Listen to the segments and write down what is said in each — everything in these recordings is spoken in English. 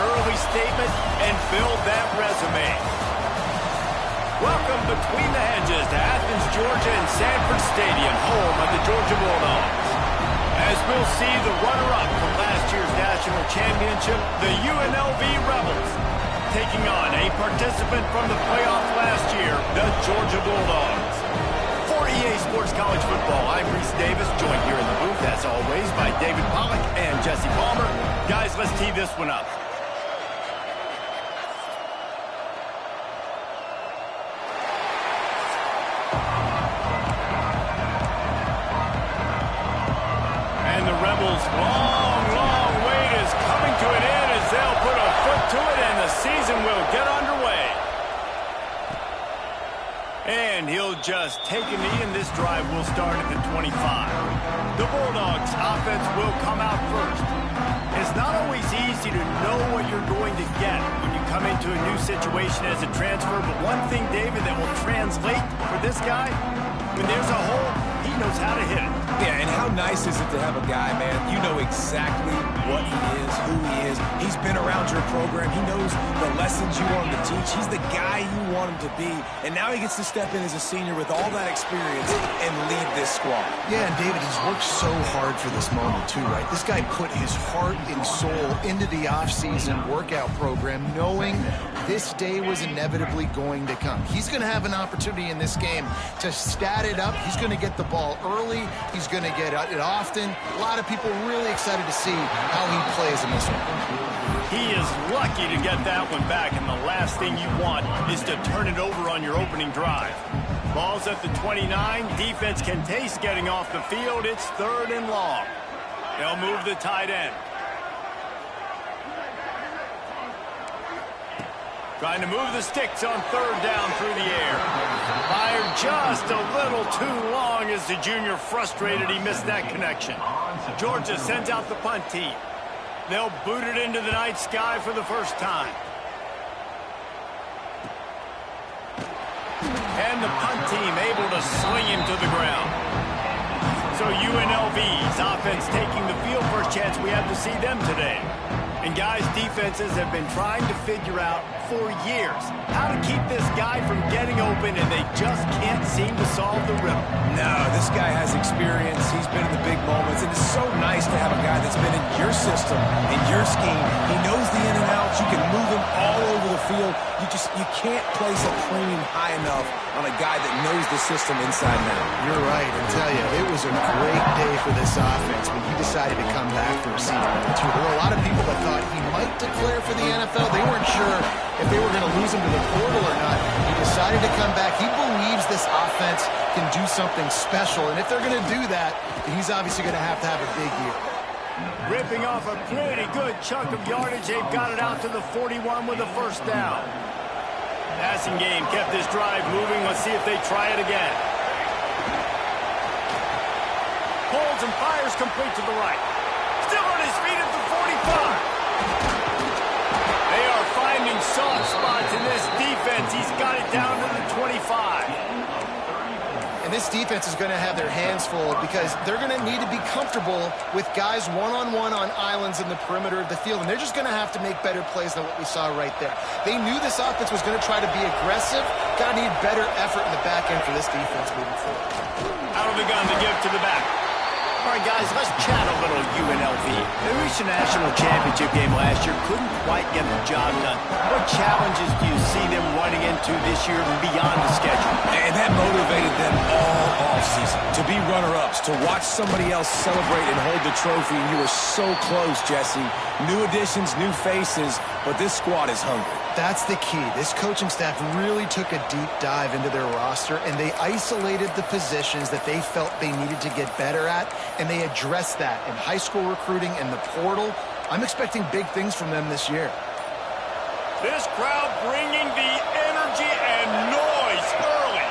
early statement and build that resume. Welcome between the hedges to Athens, Georgia and Sanford Stadium, home of the Georgia Bulldogs. As we'll see, the runner-up from last year's national championship, the UNLV Rebels, taking on a participant from the playoff last year, the Georgia Bulldogs. For EA Sports College Football, I'm Reese Davis, joined here in the booth, as always, by David Pollack and Jesse Palmer. Guys, let's tee this one up. And the Rebels' long wait is coming to an end as they'll put a foot to it and the season will get underway. And he'll just take a knee, and this drive will start at the 25. The Bulldogs' offense will come out first. It's not always easy to know what you're going to get when you come into a new situation as a transfer, but one thing, David, that will translate for this guy, when there's a hole, he knows how to hit it. Yeah, and how nice is it to have a guy, man, you know exactly what he is, who he is. He's been around your program. He knows the lessons you want him to teach. He's the guy you want him to be. And now he gets to step in as a senior with all that experience and lead this squad. Yeah, and David, he's worked so hard for this moment too, right? This guy put his heart and soul into the offseason workout program, knowing this day was inevitably going to come. He's going to have an opportunity in this game to stat it up. He's going to get the ball early. He's going to get it often. A lot of people really excited to see how he plays in this one. He is lucky to get that one back, and the last thing you want is to turn it over on your opening drive. Ball's at the 29. Defense can taste getting off the field. It's 3rd and long. They'll move the tight end. Trying to move the sticks on 3rd down through the air. Fired just a little too long as the junior frustrated he missed that connection. Georgia sends out the punt team. They'll boot it into the night sky for the first time. And the punt team able to sling him to the ground. So UNLV's offense taking the field. First chance we have to see them today. And guys, defenses have been trying to figure out for years how to keep this guy from getting open, and they just can't seem to solve the riddle. No, this guy has experience. He's been in the big moments, and it's so nice to have a guy that's been in your system, in your scheme. He knows the in and outs. You can move him all over the field. You can't place a premium high enough on a guy that knows the system inside and out. You're right. I tell you, it was a great day for this offense when he decided to come back for a season number 2. There were a lot of people that thought he might declare for the NFL. They weren't sure if they were going to lose him to the portal or not. He decided to come back. He believes this offense can do something special, and if they're going to do that, then he's obviously going to have a big year. Ripping off a pretty good chunk of yardage. They've got it out to the 41 with a first down. Passing game kept this drive moving. Let's see if they try it again. Pulls and fires complete to the right. Still on his feet at the 45. They are finding soft spots in this defense. He's got it down to the 25. And this defense is going to have their hands full because they're going to need to be comfortable with guys one-on-one on islands in the perimeter of the field. And they're just going to have to make better plays than what we saw right there. They knew this offense was going to try to be aggressive. Got to need better effort in the back end for this defense moving forward. Out of the gun to give to the back. All right, guys, let's chat a little UNLV. They reached a national championship game last year, couldn't quite get the job done. What challenges do you see them running into this year beyond the schedule? And that motivated them all offseason to be runner-ups, to watch somebody else celebrate and hold the trophy. And you were so close, Jesse. New additions, new faces, but this squad is hungry. That's the key. This coaching staff really took a deep dive into their roster, and they isolated the positions that they felt they needed to get better at, and they addressed that in high school recruiting and the portal. I'm expecting big things from them this year. This crowd bringing the energy and noise early.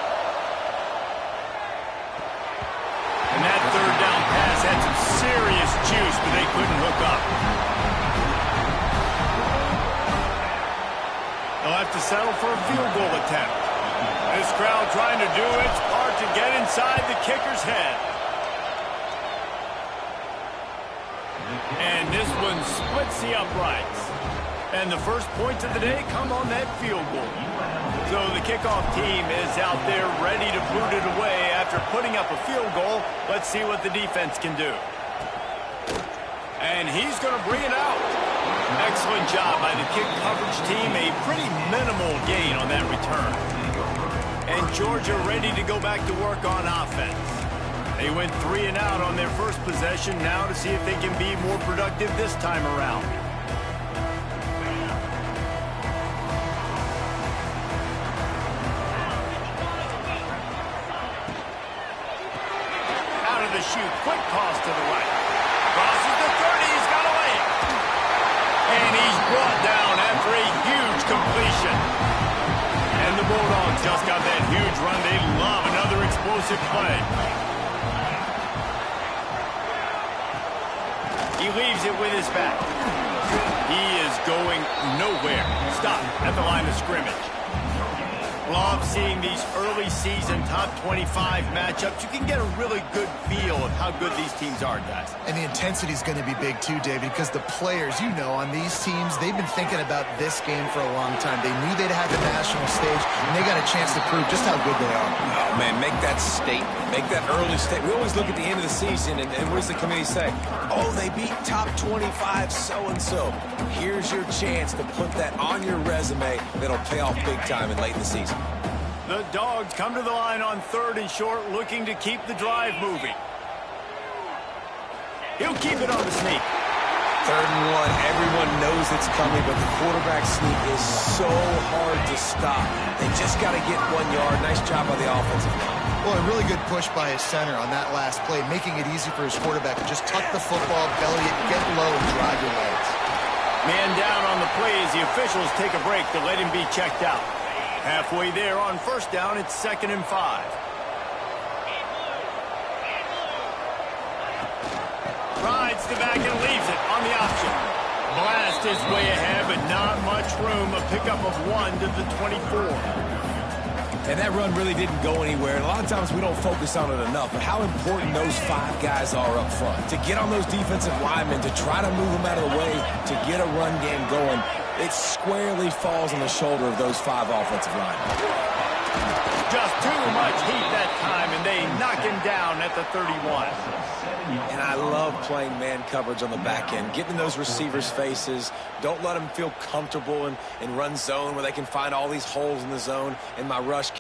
And that 3rd down pass had some serious juice, but they couldn't hook up. They'll have to settle for a field goal attempt. This crowd trying to do its part to get inside the kicker's head. And this one splits the uprights. And the first points of the day come on that field goal. So the kickoff team is out there ready to boot it away after putting up a field goal. Let's see what the defense can do. And he's going to bring it out. Excellent job by the kick coverage team. A pretty minimal gain on that return. And Georgia ready to go back to work on offense. They went 3 and out on their first possession. Now to see if they can be more productive this time around. Out of the chute, quick toss to the right. Crosses the 30, he's got away. And he's brought down after a huge completion. And the Bulldogs just got that huge run. They love another explosive play. He leaves it with his back. He is going nowhere. Stop at the line of scrimmage. Love seeing these early season top 25 matchups. You can get a really good feel of how good these teams are, guys. And the intensity is going to be big too, David, because the players, you know, on these teams, they've been thinking about this game for a long time. They knew they'd have the national stage, and they got a chance to prove just how good they are. Oh, man, make that statement. Make that early statement. We always look at the end of the season, and what does the committee say? Oh, they beat top 25 so-and-so. Here's your chance to put that on your resume that'll pay off big time and late in the season. The Dogs come to the line on 3rd and short, looking to keep the drive moving. He'll keep it on the sneak. 3rd and 1, everyone knows it's coming, but the quarterback sneak is so hard to stop. They just got to get 1 yard. Nice job by the offensive line. Well, a really good push by his center on that last play, making it easy for his quarterback to just tuck the football, belly it, get low, and drive your legs. Man down on the play as the officials take a break to let him be checked out. Halfway there on 1st down, it's 2nd and 5. Rides the back and leaves it on the option. Blast his way ahead, but not much room. A pickup of 1 to the 24. And that run really didn't go anywhere. And a lot of times we don't focus on it enough, but how important those 5 guys are up front. To get on those defensive linemen, to try to move them out of the way, to get a run game going, it squarely falls on the shoulder of those 5 offensive linemen. Just too much heat that time, and they knock him down at the 31. And I love playing man coverage on the back end, getting in those receivers' faces. Don't let them feel comfortable in run zone where they can find all these holes in the zone. And my rush.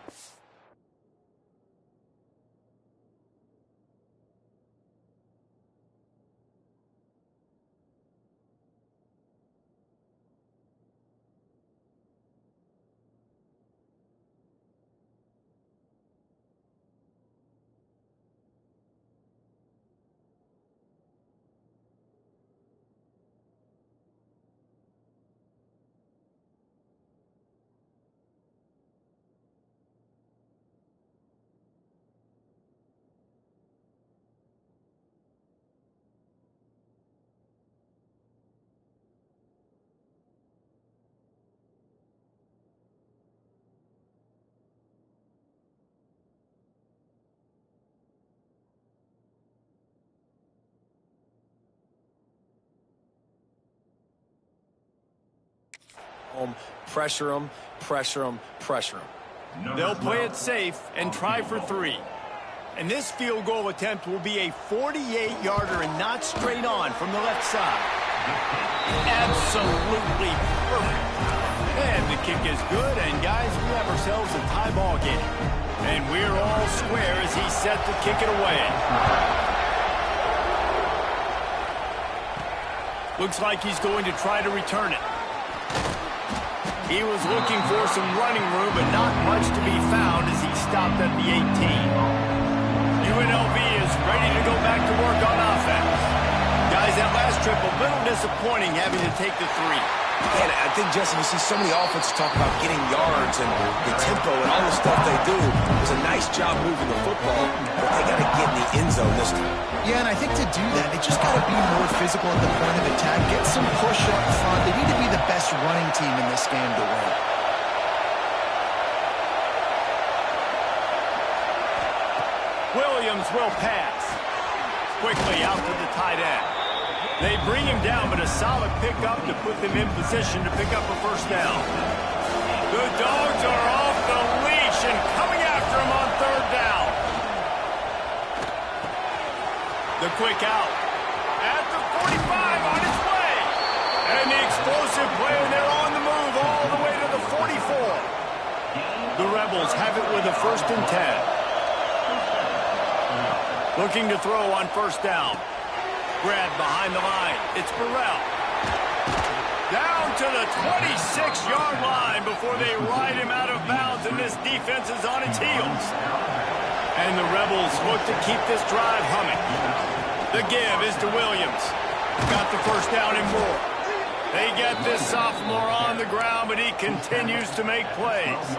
Pressure them, pressure them, pressure them. They'll play it safe and try for 3. And this field goal attempt will be a 48-yarder and not straight on from the left side. Absolutely perfect. And the kick is good, and guys, we have ourselves a tie ball game. And we're all square as he's set to kick it away. Looks like he's going to try to return it. He was looking for some running room, but not much to be found as he stopped at the 18. UNLV is ready to go back to work on offense. Guys, that last trip, a little disappointing having to take the 3. And I think, Jesse, you see so many offenses talk about getting yards and the tempo and all the stuff they do. It was a nice job moving the football, but they got to get in the end zone this time. Yeah, and I think to do that, they just got to be more physical at the point of attack, get some push up front. They need to be the best running team in this game to win. Williams will pass. Quickly out to the tight end. They bring him down, but a solid pickup to put them in position to pick up a first down. The Dogs are off the leash and coming after him on third down. The quick out at the 45 on its way. And the explosive play, and they're on the move all the way to the 44. The Rebels have it with a 1st and 10. Looking to throw on first down. Grab behind the line. It's Burrell. Down to the 26-yard line before they ride him out of bounds, and this defense is on its heels. And the Rebels look to keep this drive humming. The give is to Williams. Got the first down and more. They get this sophomore on the ground, but he continues to make plays.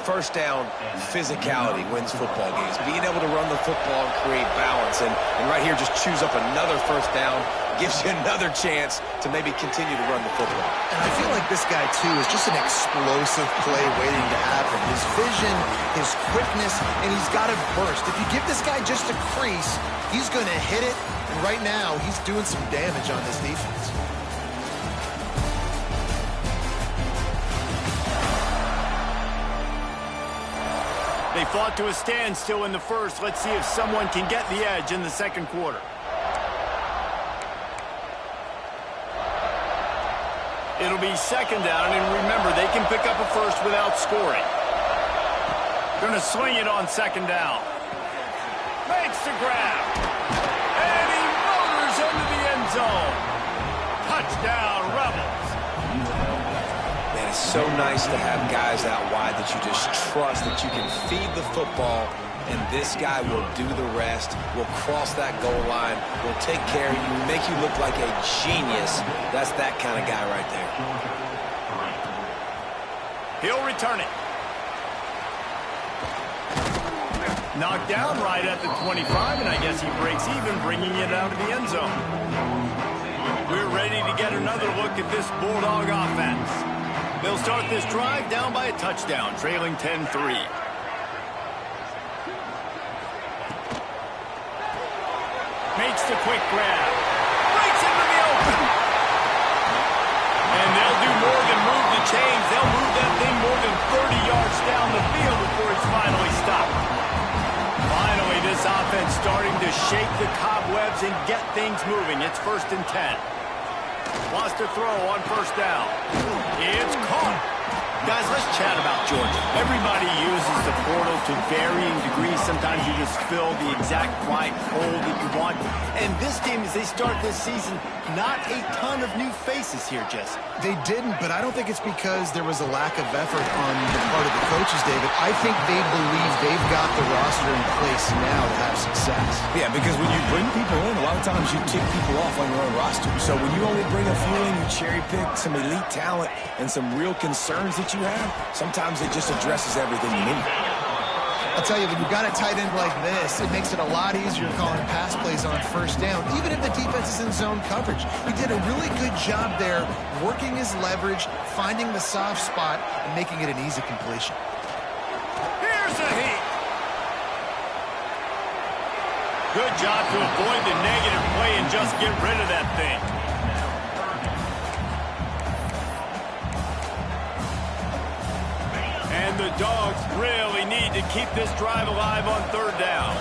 First down, physicality wins football games. Being able to run the football and create balance. And right here, just choose up another first down. Gives you another chance to maybe continue to run the football. And I feel like this guy, too, is just an explosive play waiting to happen. His vision, his quickness, and he's got a burst. If you give this guy just a crease, he's going to hit it. And right now, he's doing some damage on this defense. They fought to a standstill in the first. Let's see if someone can get the edge in the second quarter. It'll be second down, and remember, they can pick up a first without scoring. Going to swing it on second down. Makes the grab. And he motors into the end zone. Touchdown, Rebels. Man, it's so nice to have guys out wide that you just trust that you can feed the football, and this guy will do the rest, will cross that goal line, will take care of you, make you look like a genius. That's that kind of guy right there. He'll return it. Knocked down right at the 25, and I guess he breaks even, bringing it out of the end zone. We're ready to get another look at this Bulldog offense. They'll start this drive down by a touchdown, trailing 10-3. Makes the quick grab. Breaks into the open. And they'll do more than move the chains. They'll move that thing more than 30 yards down the field before it's finally stopped. Finally, this offense starting to shake the cobwebs and get things moving. It's 1st and 10. Wants to throw on first down. It's caught. Guys, let's chat about Georgia. Everybody uses the portal to varying degrees. Sometimes you just fill the exact right hole that you want. And this team, as they start this season, not a ton of new faces here, Jesse. They didn't, but I don't think it's because there was a lack of effort on the part of the coaches, David. I think they believe they've got the roster in place now to have success. Yeah, because when you bring people in, a lot of times you tick people off on your own roster. So when you only bring a few in, you cherry pick some elite talent and some real concerns that you have, sometimes it just addresses everything you need. I'll tell you, when you've got a tight end like this, it makes it a lot easier calling pass plays on first down, even if the defense is in zone coverage. He did a really good job there, working his leverage, finding the soft spot, and making it an easy completion. Here's a heat. Good job to avoid the negative play and just get rid of that thing. And the Dogs really need to keep this drive alive on third down.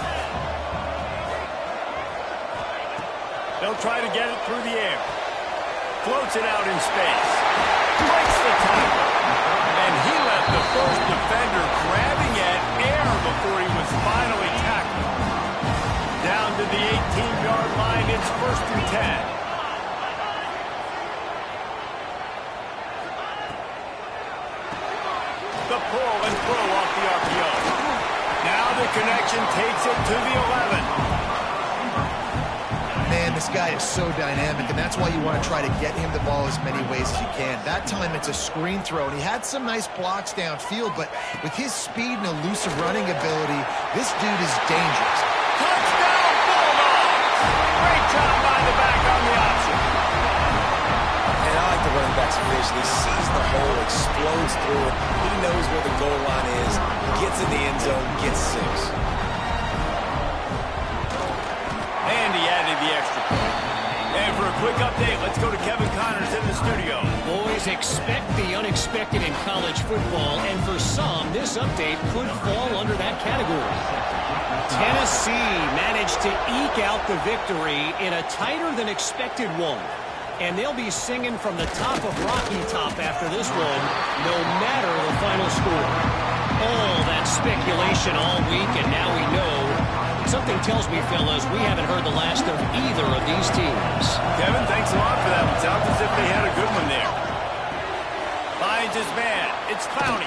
They'll try to get it through the air. Floats it out in space. Breaks the tackle. And he left the first defender grabbing at air before he was finally tackled. Down to the 18-yard line, it's 1st and 10. The pull and throw off the RPO. Now the connection takes it to the 11. Man, this guy is so dynamic, and that's why you want to try to get him the ball as many ways as you can. That time it's a screen throw, and he had some nice blocks downfield, but with his speed and elusive running ability, this dude is dangerous. Touchdown, Bulldogs! Great job by the back on the option. And I like the running back's vision. He sees the hole, explodes through it. He knows where the goal line is, gets in the end zone, gets 6. And he added the extra point. And for a quick update. Let's go to Kevin Connors in the studio. Boys, expect the unexpected in college football, and for some, this update could fall under that category. Tennessee managed to eke out the victory in a tighter-than-expected one. And they'll be singing from the top of Rocky Top after this one, no matter the final score. All that speculation all week, and now we know. Something tells me, fellas, we haven't heard the last of either of these teams. Kevin, thanks a lot for that. It sounds as if they had a good one there. Finds his man. It's Clowney.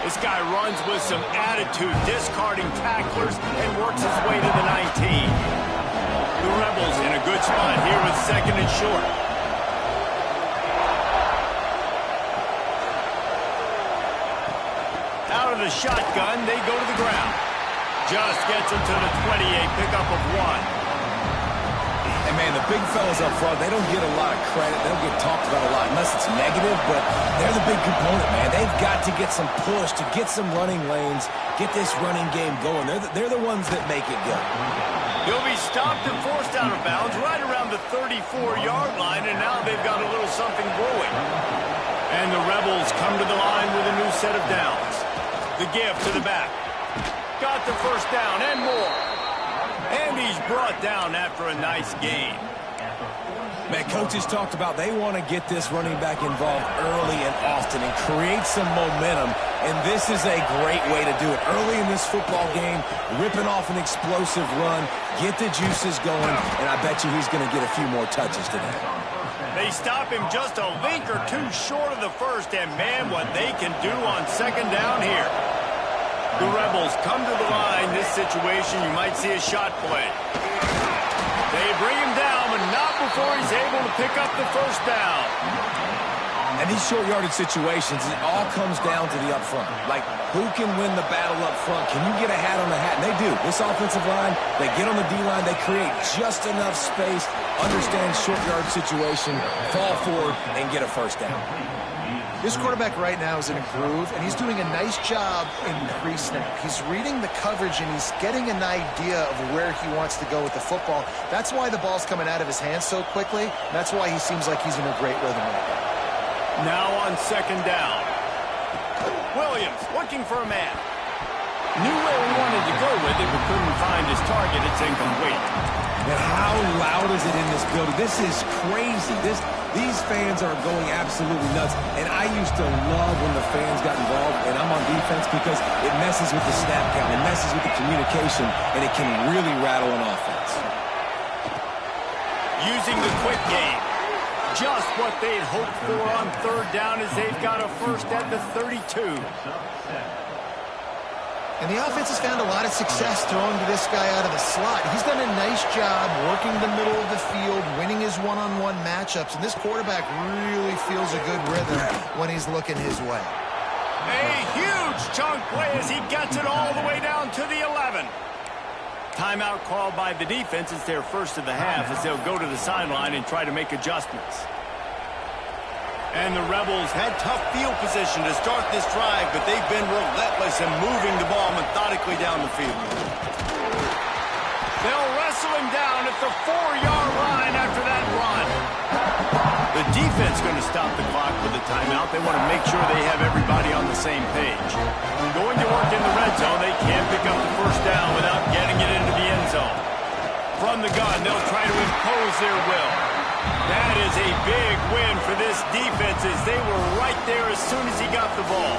This guy runs with some attitude, discarding tacklers, and works his way to the 19. The Rebels in a good spot here with second and short. Out of the shotgun, they go to the ground. Just gets him to the 28, pickup of 1. And, man, the big fellas up front, they don't get a lot of credit. They don't get talked about a lot unless it's negative, but they're the big component, man. They've got to get some push, to get some running lanes, get this running game going. They're the ones that make it go. He'll be stopped and forced out of bounds right around the 34-yard line, and now they've got a little something brewing. And the Rebels come to the line with a new set of downs. The give to the back. Got the first down and more. And he's brought down after a nice gain. Man, coaches talked about they want to get this running back involved early and often and create some momentum, and this is a great way to do it. Early in this football game, ripping off an explosive run, get the juices going, and I bet you he's going to get a few more touches today. They stop him just a link or two short of the first, and man, what they can do on second down here. The Rebels come to the line. This situation, you might see a shot play. They bring him down, but not before he's able to pick up the first down. And these short yardage situations, it all comes down to the up front. Like, who can win the battle up front? Can you get a hat on the hat? And they do. This offensive line, they get on the D-line, they create just enough space, understand short yardage situation, fall forward, and get a first down. This quarterback right now is in a groove, and he's doing a nice job in pre-snap. He's reading the coverage, and he's getting an idea of where he wants to go with the football. That's why the ball's coming out of his hands so quickly. That's why he seems like he's in a great rhythm right now. Now on second down. Williams looking for a man. Knew where he wanted to go with it, but couldn't find his target. It's incomplete. And how loud is it in this building? This is crazy. These fans are going absolutely nuts. And I used to love when the fans got involved, and I'm on defense because it messes with the snap count. It messes with the communication, and it can really rattle an offense. Using the quick game. Just what they'd hoped for on third down as they've got a first at the 32. And the offense has found a lot of success throwing to this guy out of the slot. He's done a nice job working the middle of the field, winning his one-on-one matchups, and this quarterback really feels a good rhythm when he's looking his way. A huge chunk play as he gets it all the way down to the 11. Timeout called by the defense. It's their first of the half as they'll go to the sideline and try to make adjustments. And the Rebels had tough field position to start this drive, but they've been relentless in moving the ball methodically down the field. They'll wrestle him down at the 4-yard line after that run. The defense going to stop the clock with the timeout. They want to make sure they have everybody on the same page. Going to work in the red zone. They can't pick up the first down without getting it into the end zone. From the gun, they'll try to impose their will. That is a big win for this defense as they were right there as soon as he got the ball.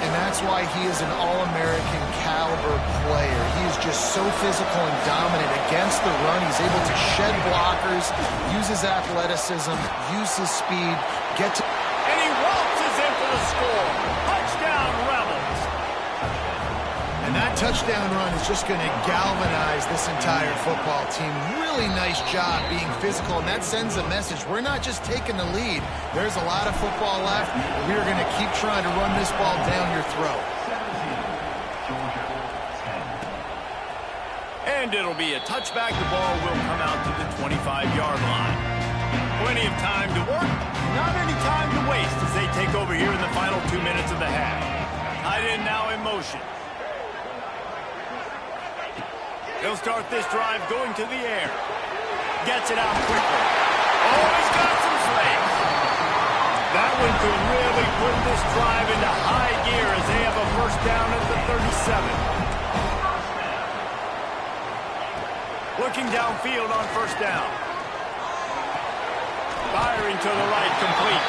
And that's why he is an All-American caliber player. He is just so physical and dominant against the run. He's able to shed blockers, use his athleticism, use his speed, get to... And he waltzes in for the score. Touchdown, Rebels. And that touchdown run is just going to galvanize this entire football team. Really nice job being physical, and that sends a message. We're not just taking the lead. There's a lot of football left, and we're going to keep trying to run this ball down your throat. And it'll be a touchback. The ball will come out to the 25-yard line. Plenty of time to work, not any time to waste as they take over here in the final 2 minutes of the half. Tight end now in motion. They'll start this drive going to the air. Gets it out quickly. Oh, he's got some space. That one could really put this drive into high gear as they have a first down at the 37. Looking downfield on first down. Firing to the right, complete.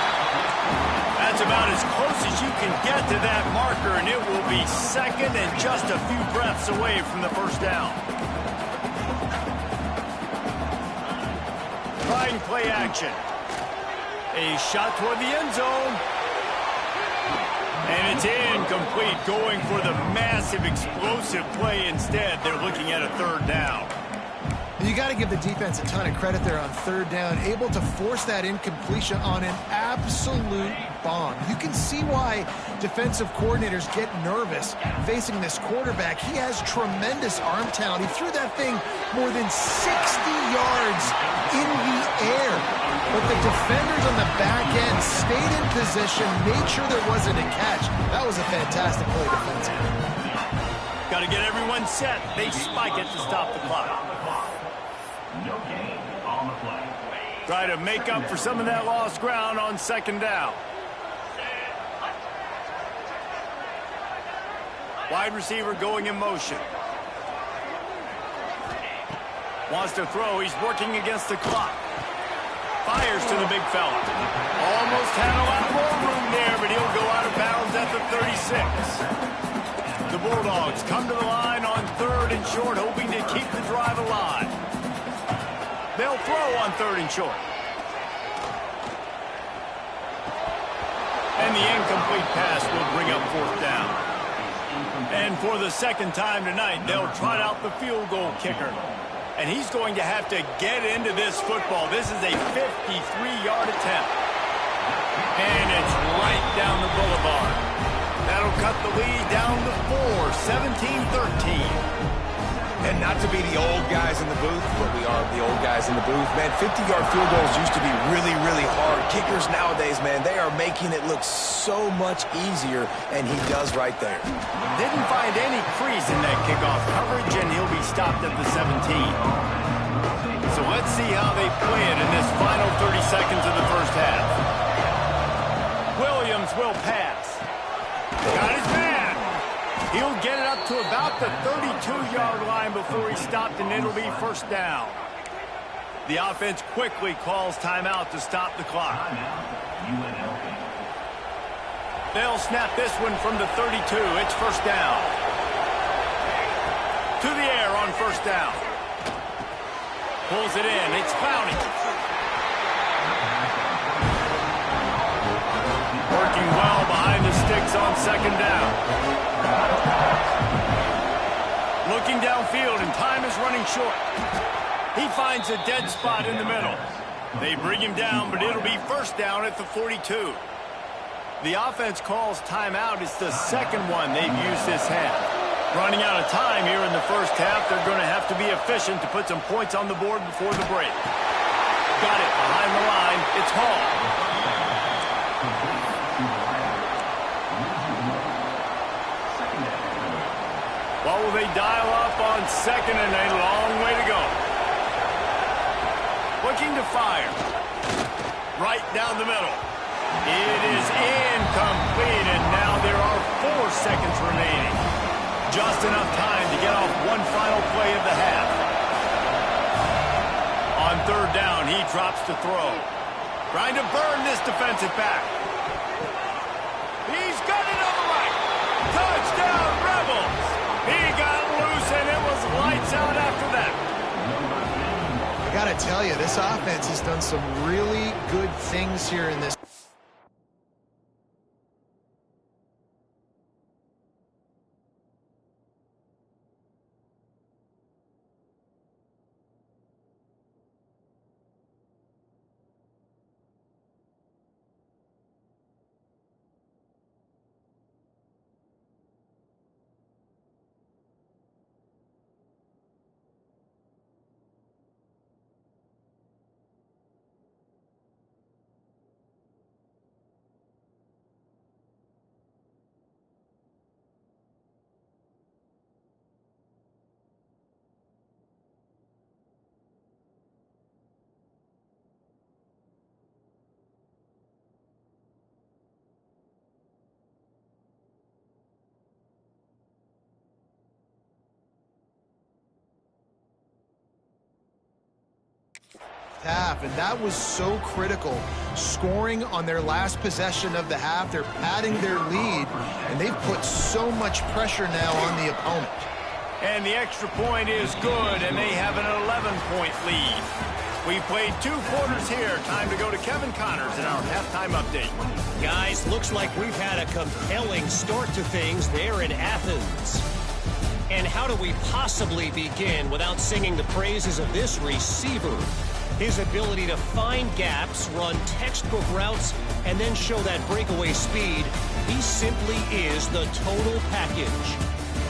That's about as close as you can get to that marker, and it will be second and just a few breaths away from the first down. Trying play action. A shot toward the end zone. And it's incomplete, going for the massive explosive play instead. They're looking at a third down. You got to give the defense a ton of credit there on third down, able to force that incompletion on an absolute bomb. You can see why defensive coordinators get nervous facing this quarterback. He has tremendous arm talent. He threw that thing more than 60 yards in the air. But the defenders on the back end stayed in position, made sure there wasn't a catch. That was a fantastic play defensively. Got to get everyone set. They spike it to stop the clock. No gain on the play. Try to make up for some of that lost ground on second down. Wide receiver going in motion. Wants to throw. He's working against the clock. Fires to the big fella. Almost had a lot more room there, but he'll go out of bounds at the 36. The Bulldogs come to the line on third and short, hoping to keep the drive alive. They'll throw on third and short. And the incomplete pass will bring up fourth down. And for the second time tonight, they'll trot out the field goal kicker. And he's going to have to get into this football. This is a 53-yard attempt. And it's right down the boulevard. That'll cut the lead down to 4, 17-13. And not to be the old guys in the booth, but we are the old guys in the booth. Man, 50-yard field goals used to be really, really hard. Kickers nowadays, man, they are making it look so much easier, and he does right there. Didn't find any crease in that kickoff coverage, and he'll be stopped at the 17. So let's see how they play it in this final 30 seconds of the first half. Williams will pass. Got his man. He'll get it up to about the 32-yard line before he's stopped, and it'll be first down. The offense quickly calls timeout to stop the clock. They'll snap this one from the 32. It's first down. To the air on first down. Pulls it in. It's Clowney. Working well behind the sticks on second down. Looking downfield, and time is running short. He finds a dead spot in the middle. They bring him down, but it'll be first down at the 42. The offense calls timeout. It's the second one they've used this half. Running out of time here in the first half. They're going to have to be efficient to put some points on the board before the break. Got it behind the line. It's Hall. What will they dial up on second, and a long way to go. Looking to fire. Right down the middle. It is incomplete, and now there are 4 seconds remaining. Just enough time to get off one final play of the half. On third down, he drops to throw. Trying to burn this defensive back. He's got it on the right. Touchdown, Rebels. He got loose, and it was lights out after that. I got to tell you, this offense has done some really good things here in this. half, and that was so critical. Scoring on their last possession of the half, they're padding their lead, and they've put so much pressure now on the opponent. And the extra point is good, and they have an 11-point lead. We played 2 quarters here. Time to go to Kevin Connors in our halftime update. Guys, looks like we've had a compelling start to things there in Athens. And how do we possibly begin without singing the praises of this receiver? His ability to find gaps, run textbook routes, and then show that breakaway speed. He simply is the total package.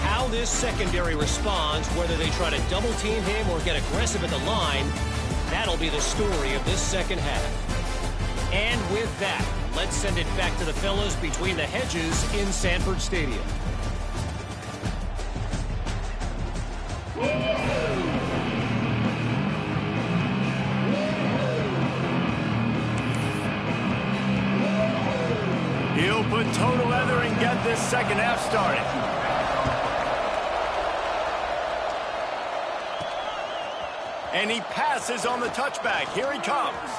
How this secondary responds, whether they try to double team him or get aggressive at the line, that'll be the story of this second half. And with that, let's send it back to the fellas between the hedges in Sanford Stadium. He'll put total leather and get this second half started. And he passes on the touchback. Here he comes.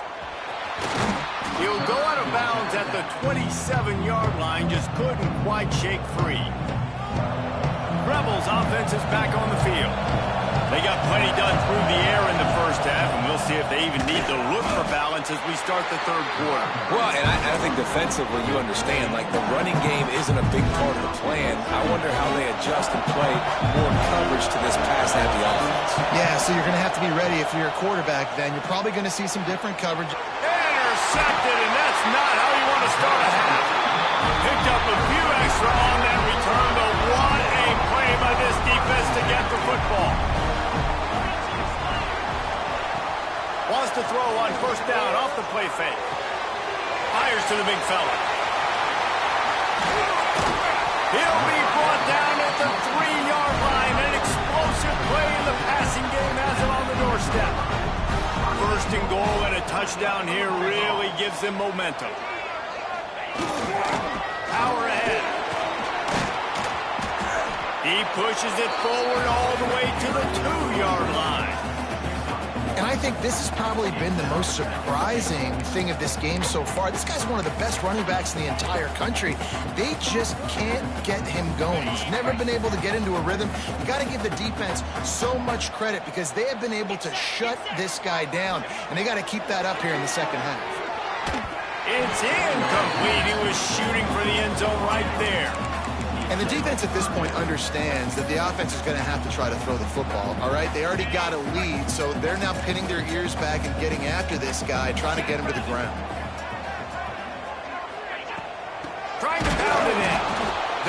He'll go out of bounds at the 27-yard line. Just couldn't quite shake free. Rebels offense is back on the field. They got plenty done through the air in the first half, and we'll see if they even need to look for balance as we start the third quarter. Well, and I think defensively, you understand, like the running game isn't a big part of the plan. I wonder how they adjust and play more coverage to this pass-happy offense. Yeah, so you're going to have to be ready if you're a quarterback then. You're probably going to see some different coverage. Intercepted, and that's not how you want to start a half. Picked up a few extra on that return, but what a play by this defense to get the football. Wants to throw on first down off the play fake. Fires to the big fella. He'll be brought down at the 3-yard line. An explosive play in the passing game has him on the doorstep. First and goal and a touchdown here really gives them momentum. Power ahead. He pushes it forward all the way to the 2-yard line. And I think this has probably been the most surprising thing of this game so far. This guy's one of the best running backs in the entire country. They just can't get him going. He's never been able to get into a rhythm. You got to give the defense so much credit because they have been able to shut this guy down. And they got to keep that up here in the second half. It's incomplete. He was shooting for the end zone right there. And the defense at this point understands that the offense is going to have to try to throw the football, all right? They already got a lead, so they're now pinning their ears back and getting after this guy, trying to get him to the ground. Trying to pound it in.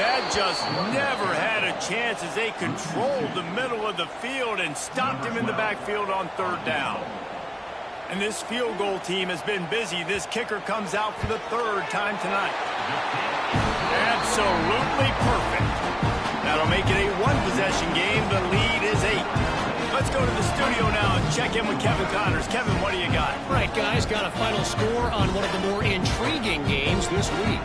That just never had a chance as they controlled the middle of the field and stopped him in the backfield on third down. And this field goal team has been busy. This kicker comes out for the 3rd time tonight. Absolutely perfect. That'll make it a 1-possession game. The lead is 8. Let's go to the studio now and check in with Kevin Connors. Kevin, what do you got? All right, guys, got a final score on one of the more intriguing games this week.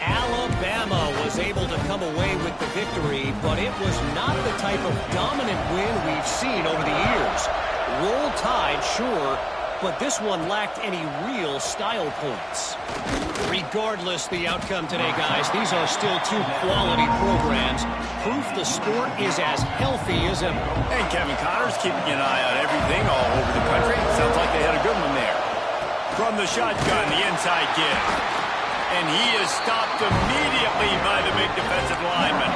Alabama was able to come away with the victory, but it was not the type of dominant win we've seen over the years. Roll Tide, sure, but this one lacked any real style points. Regardless the outcome today, guys, these are still 2 quality programs. Proof the sport is as healthy as ever. And Kevin Connors keeping an eye on everything all over the country. Sounds like they had a good one there. From the shotgun, the inside give. And he is stopped immediately by the big defensive lineman.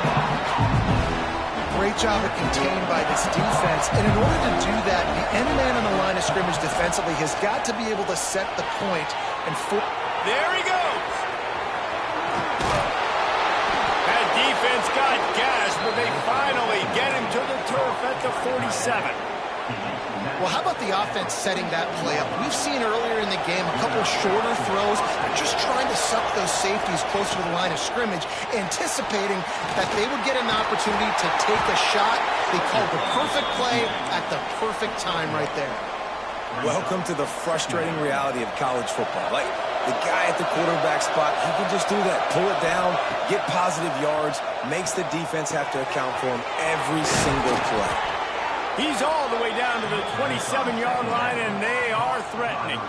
Great job of contained by this defense. And in order to do that, the end man on the line of scrimmage defensively has got to be able to set the point and there he goes. That defense got gashed, but they finally get him to the turf at the 47. Well, how about the offense setting that play up? We've seen earlier in the game a couple shorter throws. They're just trying to suck those safeties closer to the line of scrimmage, anticipating that they would get an opportunity to take a shot. They called the perfect play at the perfect time right there. Welcome to the frustrating reality of college football. Like, the guy at the quarterback spot, he can just do that. Pull it down, get positive yards, makes the defense have to account for him every single play. He's all the way down to the 27-yard line, and they are threatening.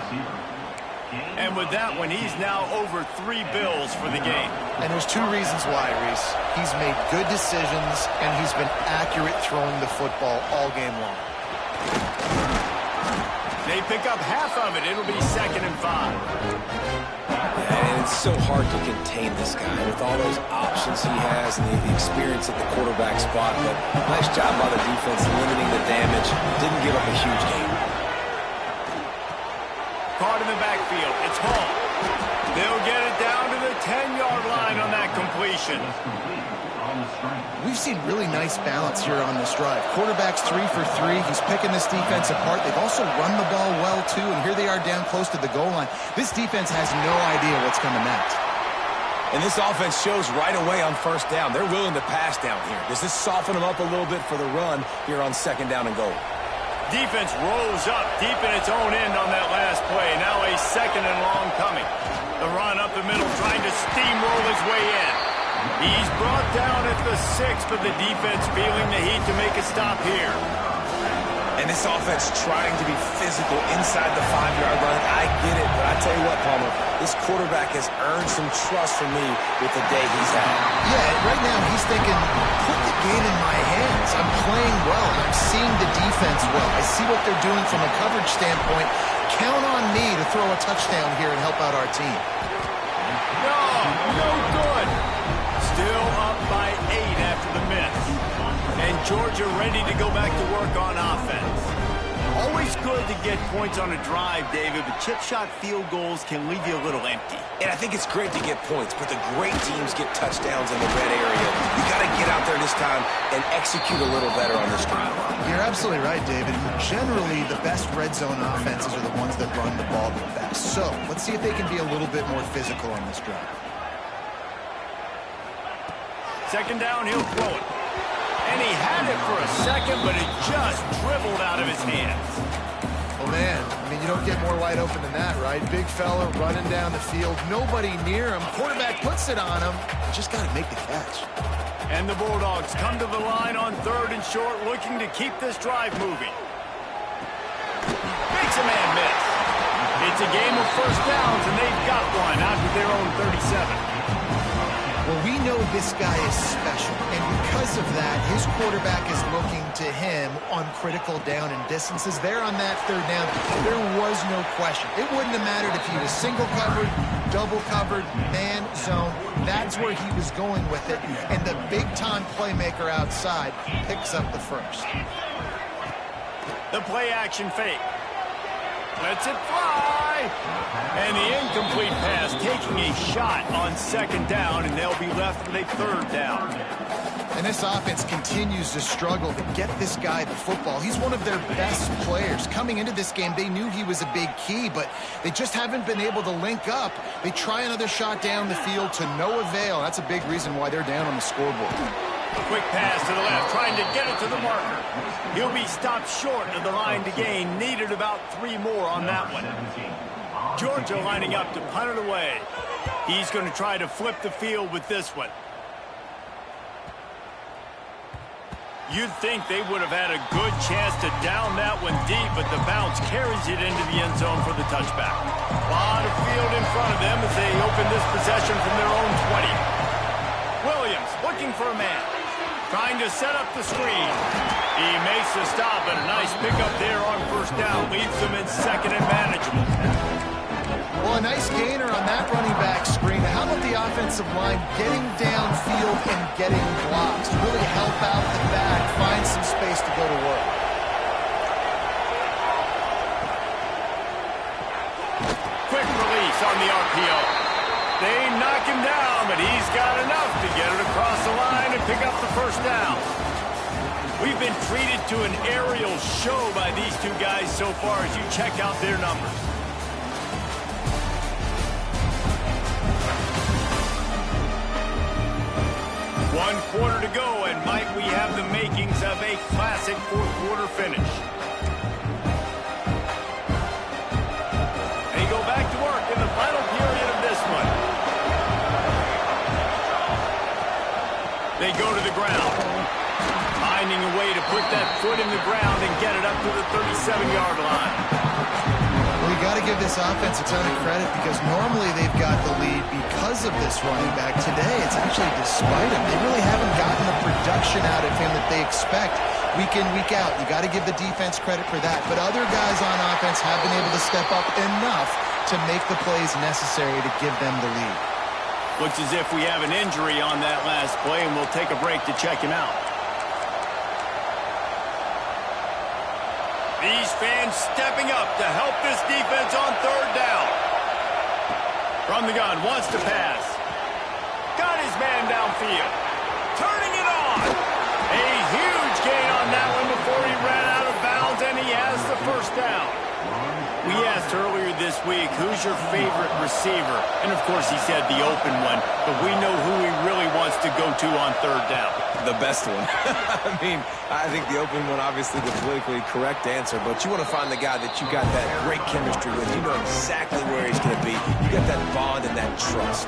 And with that one, he's now over 3 bills for the game. And there's 2 reasons why, Reese. He's made good decisions, and he's been accurate throwing the football all game long. They pick up half of it. It'll be 2nd and 5. And it's so hard to contain this guy with all those options he has and the experience at the quarterback spot. But nice job by the defense limiting the damage. Didn't give up a huge game. Caught in the backfield. It's Hall. They'll get it down to the 10-yard line on that completion. We've seen really nice balance here on this drive. Quarterback's 3 for 3. He's picking this defense apart. They've also run the ball well, too, and here they are down close to the goal line. This defense has no idea what's coming next. And this offense shows right away on 1st down. They're willing to pass down here. Does this soften them up a little bit for the run here on 2nd down and goal? Defense rolls up deep in its own end on that last play. Now a 2nd and long coming. The run up the middle, trying to steamroll his way in. He's brought down at the 6, but the defense feeling the heat to make a stop here. And this offense trying to be physical inside the 5-yard line. I get it, but I tell you what, Palmer, this quarterback has earned some trust from me with the day he's had. Yeah, right now he's thinking, put the game in my hands. I'm playing well, and I'm seeing the defense well. I see what they're doing from a coverage standpoint. Count on me to throw a touchdown here and help out our team. No good. Still up by 8 after the miss. And Georgia ready to go back to work on offense. Always good to get points on a drive, David, but chip shot field goals can leave you a little empty. And I think it's great to get points, but the great teams get touchdowns in the red area. You got to get out there this time and execute a little better on this drive. You're absolutely right, David. Generally, the best red zone offenses are the ones that run the ball the best. So let's see if they can be a little bit more physical on this drive. 2nd down, he'll throw it. And he had it for a second, but it just dribbled out of his hands. Oh, man. I mean, you don't get more wide open than that, right? Big fella running down the field. Nobody near him. Quarterback puts it on him. Just got to make the catch. And the Bulldogs come to the line on 3rd and short, looking to keep this drive moving. Makes a man miss. It's a game of 1st downs, and they've got one out to their own 37. Well, we know this guy is special, and because of that, his quarterback is looking to him on critical down and distances. There on that 3rd down, there was no question. It wouldn't have mattered if he was single covered, double covered, man, zone. That's where he was going with it, and the big-time playmaker outside picks up the 1st. The play-action fake. Lets it fly. And the incomplete pass taking a shot on 2nd down, and they'll be left with a 3rd down. And this offense continues to struggle to get this guy the football. He's one of their best players. Coming into this game, they knew he was a big key, but they just haven't been able to link up. They try another shot down the field to no avail. That's a big reason why they're down on the scoreboard. Quick pass to the left, trying to get it to the marker. He'll be stopped short of the line to gain. Needed about 3 more on that one. Georgia lining up to punt it away. He's going to try to flip the field with this one. You'd think they would have had a good chance to down that one deep, but the bounce carries it into the end zone for the touchback. A lot of field in front of them as they open this possession from their own 20. Williams looking for a man. Trying to set up the screen. He makes the stop, but a nice pickup there on 1st down. Leaves them in 2nd and manageable. Well, a nice gainer on that running back screen. How about the offensive line getting downfield and getting blocks to really help out the back, find some space to go to work. Quick release on the RPO. They knock him down, but he's got enough to get it across the line and pick up the 1st down. We've been treated to an aerial show by these 2 guys so far as you check out their numbers. One quarter to go, and Mike, we have the makings of a classic 4th quarter finish. They go back to work in the final period of this one. They go to the ground, finding a way to put that foot in the ground and get it up to the 37-yard line. Well, We got to give this offense a ton of credit because normally they've got the lead because of this running back. Today, it's actually despite him. They really haven't gotten the production out of him that they expect week in, week out. You got to give the defense credit for that. But other guys on offense have been able to step up enough to make the plays necessary to give them the lead. Looks as if we have an injury on that last play, and we'll take a break to check him out. These fans stepping up to help this defense on third down. From the gun, wants to pass. Got his man downfield. Turning it on. A huge gain on that one before he ran out of bounds, and he has the first down. We asked earlier this week, who's your favorite receiver? And, of course, he said the open one, but we know who he really wants to go to on third down. The best one. I mean, I think the open one, obviously the politically correct answer, but you want to find the guy that you got that great chemistry with. You know exactly where he's going to be. You got that bond and that trust.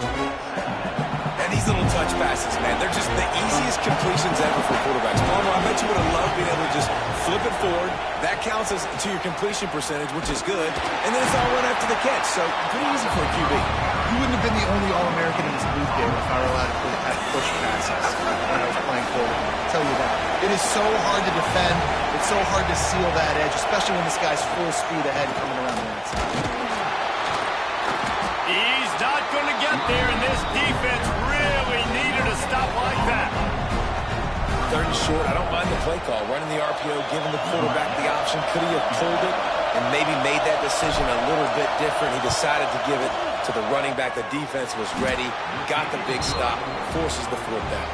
And these little touch passes, man, they're just the easiest completions ever for quarterbacks. Palmer, I bet you would have loved being able to just flip it forward. That counts as to your completion percentage, which is good. And then it's all run after the catch, so pretty easy for a QB. You wouldn't have been the only All-American in this booth game if I were allowed to have push passes when I was playing quarterback. I'll tell you that. It is so hard to defend. It's so hard to seal that edge, especially when this guy's full speed ahead coming around the outside. He's not going to get there, and this defense really needed a stop like that. Third and short, I don't mind the play call. Running the RPO, giving the quarterback the option. Could he have pulled it and maybe made that decision a little bit different? He decided to give it to the running back. The defense was ready, got the big stop, forces the fourth down.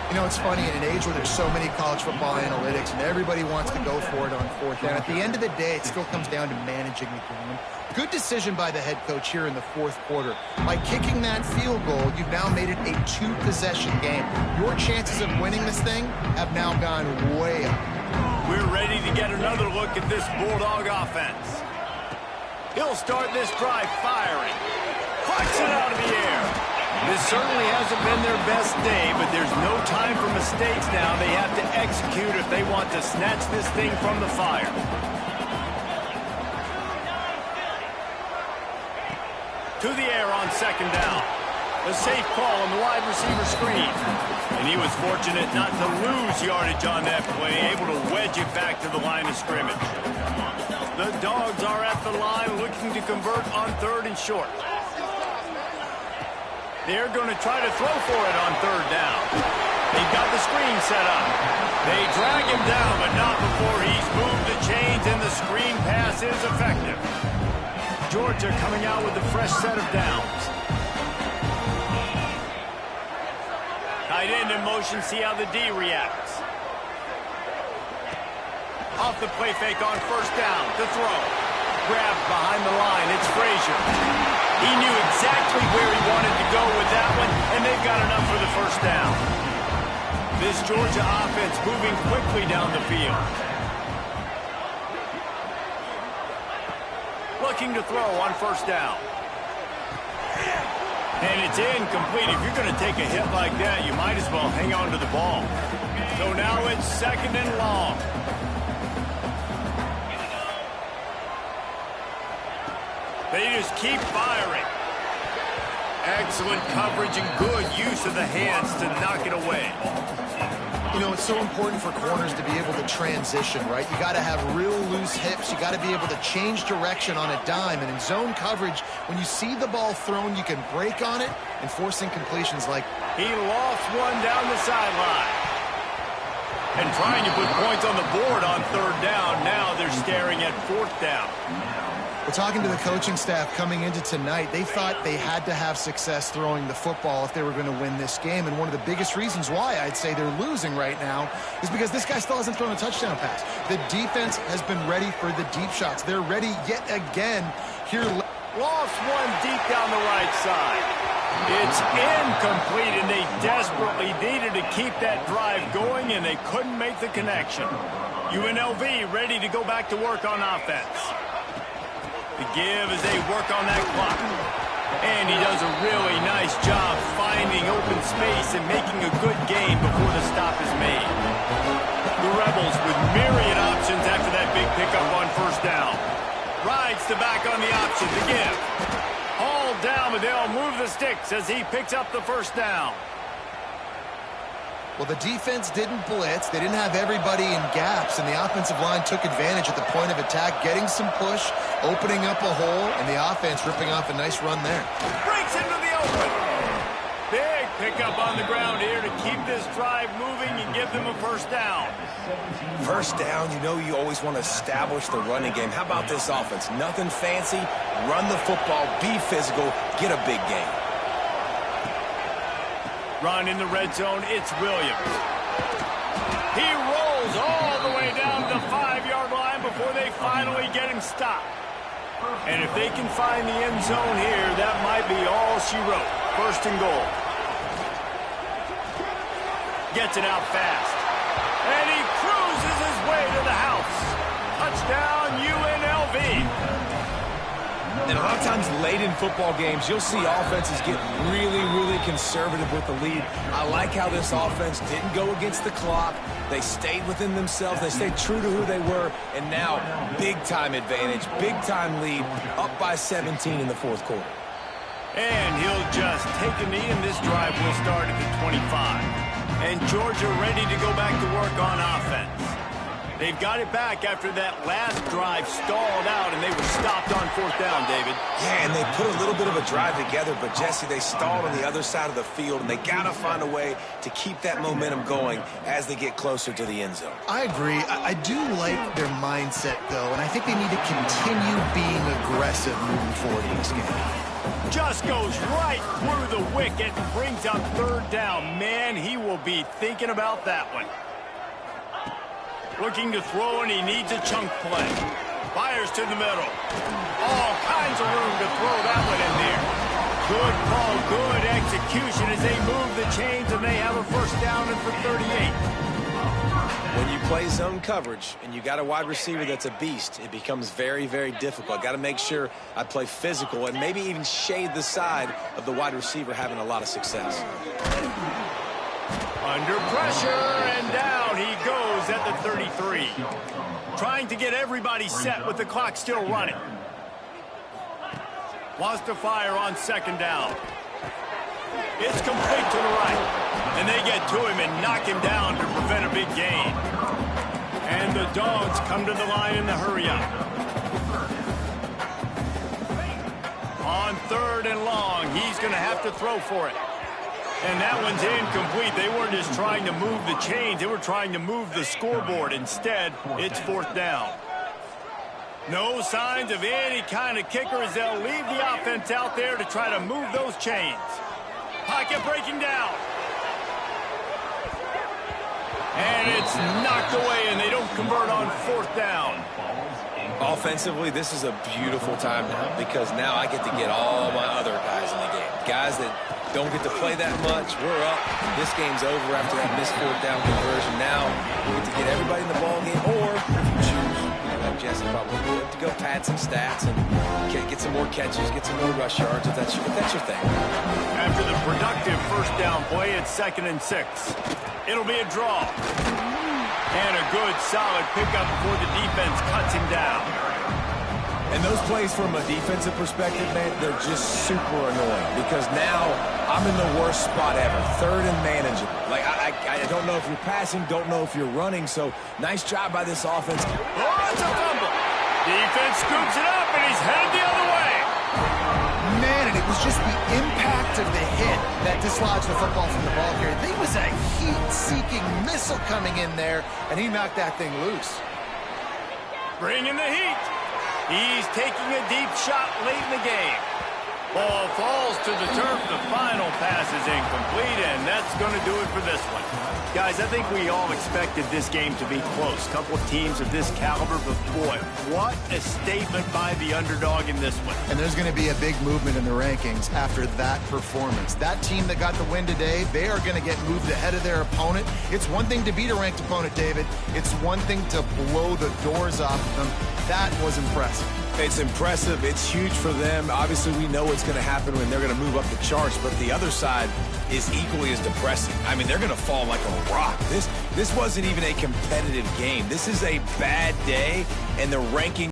You know, it's funny, in an age where there's so many college football analytics and everybody wants to go for it on fourth down, at the end of the day, it still comes down to managing the game. Good decision by the head coach here in the fourth quarter. By kicking that field goal, you've now made it a two-possession game. Your chances of winning this thing have now gone way up. We're ready to get another look at this Bulldog offense. He'll start this drive firing. Flicks it out of the air. This certainly hasn't been their best day, but there's no time for mistakes now. They have to execute if they want to snatch this thing from the fire. To the air on second down. A safe call on the wide receiver screen. And he was fortunate not to lose yardage on that play, able to wedge it back to the line of scrimmage. The Dogs are at the line looking to convert on third and short. They're going to try to throw for it on third down. They've got the screen set up. They drag him down, but not before he's moved the chains, and the screen pass is effective. Georgia coming out with a fresh set of downs. Tight end in motion, see how the D reacts. Off the play fake on first down to throw. Grabbed behind the line, it's Frazier. He knew exactly where he wanted to go with that one, and they've got enough for the first down. This Georgia offense moving quickly down the field. Looking to throw on first down. And it's incomplete. If you're going to take a hit like that, you might as well hang on to the ball. So now it's second and long. They just keep firing. Excellent coverage and good use of the hands to knock it away. You know, it's so important for corners to be able to transition, right? You got to have real loose hips. You got to be able to change direction on a dime. And in zone coverage, when you see the ball thrown, you can break on it and force incompletions like... He lost one down the sideline. And trying to put points on the board on third down. Now they're staring at fourth down. We're talking to the coaching staff coming into tonight. They thought they had to have success throwing the football if they were going to win this game. And one of the biggest reasons why I'd say they're losing right now is because this guy still hasn't thrown a touchdown pass. The defense has been ready for the deep shots. They're ready yet again here. Lost one deep down the right side. It's incomplete, and they desperately needed to keep that drive going, and they couldn't make the connection. UNLV ready to go back to work on offense. The give as they work on that clock. And he does a really nice job finding open space and making a good gain before the stop is made. The Rebels with myriad options after that big pickup on first down. Rides the back on the option to give. Hauled down, but they'll move the sticks as he picks up the first down. Well, the defense didn't blitz. They didn't have everybody in gaps, and the offensive line took advantage at the point of attack, getting some push, opening up a hole, and the offense ripping off a nice run there. Breaks into the open. Big pickup on the ground here to keep this drive moving and give them a first down. First down, you know you always want to establish the running game. How about this offense? Nothing fancy. Run the football, be physical, get a big gain. Run in the red zone, it's Williams. He rolls all the way down the 5-yard line before they finally get him stopped. And if they can find the end zone here, that might be all she wrote. First and goal. Gets it out fast. And he cruises his way to the house. Touchdown, UNLV. And a lot of times late in football games, you'll see offenses get really, really conservative with the lead. I like how this offense didn't go against the clock. They stayed within themselves. They stayed true to who they were. And now, big-time advantage, big-time lead, up by 17 in the fourth quarter. And he'll just take a knee, and this drive will start at the 25. And Georgia ready to go back to work on offense. They've got it back after that last drive stalled out, and they were stopped on fourth down, David. Yeah, and they put a little bit of a drive together, but, Jesse, they stalled on the other side of the field, and they got to find a way to keep that momentum going as they get closer to the end zone. I agree. I do like their mindset, though, and I think they need to continue being aggressive moving forward in this game. Just goes right through the wicket and brings up third down. Man, he will be thinking about that one. Looking to throw, and he needs a chunk play. Fires to the middle. All kinds of room to throw that one in there. Good call, good execution as they move the chains, and they have a first down and for 38. When you play zone coverage and you got a wide receiver that's a beast, it becomes very, very difficult. Got to make sure I play physical and maybe even shade the side of the wide receiver having a lot of success. Under pressure, and down he goes at the 33. Trying to get everybody set with the clock still running. Wants to fire on second down. It's complete to the right. And they get to him and knock him down to prevent a big gain. And the Dogs come to the line in the hurry-up. On third and long, he's going to have to throw for it. And that one's incomplete. They weren't just trying to move the chains. They were trying to move the scoreboard. Instead, it's fourth down. No signs of any kind of kicker as they'll leave the offense out there to try to move those chains. Pocket breaking down. And it's knocked away, and they don't convert on fourth down. Offensively, this is a beautiful time now because now I get to get all my other guys in the game. Guys that don't get to play that much. We're up. This game's over after that missed fourth down conversion. Now we get to get everybody in the ball game, or if you choose, like Jesse probably would, to go pad some stats and get some more catches, get some more rush yards if that's your thing. After the productive first down play, it's 2nd and 6. It'll be a draw. And a good, solid pickup before the defense cuts him down. And those plays from a defensive perspective, man, they're just super annoying because now I'm in the worst spot ever. Third and manageable. Like, I don't know if you're passing, don't know if you're running, so nice job by this offense. Oh, it's a fumble. Defense scoops it up, and he's headed the other way. Man, and it was just the impact of the hit that dislodged the football from the ball carrier. There was a heat-seeking missile coming in there, and he knocked that thing loose. Bringing the heat. He's taking a deep shot late in the game. Ball falls to the turf. The final pass is incomplete, and that's going to do it for this one. Guys, I think we all expected this game to be close. Couple of teams of this caliber, but boy, what a statement by the underdog in this one. And there's going to be a big movement in the rankings after that performance. That team that got the win today, they are going to get moved ahead of their opponent. It's one thing to beat a ranked opponent, David. It's one thing to blow the doors off of them. That was impressive. It's impressive. It's huge for them. Obviously, we know what's going to happen when they're going to move up the charts, but the other side is equally as depressing. I mean, they're going to fall like a rock. This wasn't even a competitive game. This is a bad day, and the ranking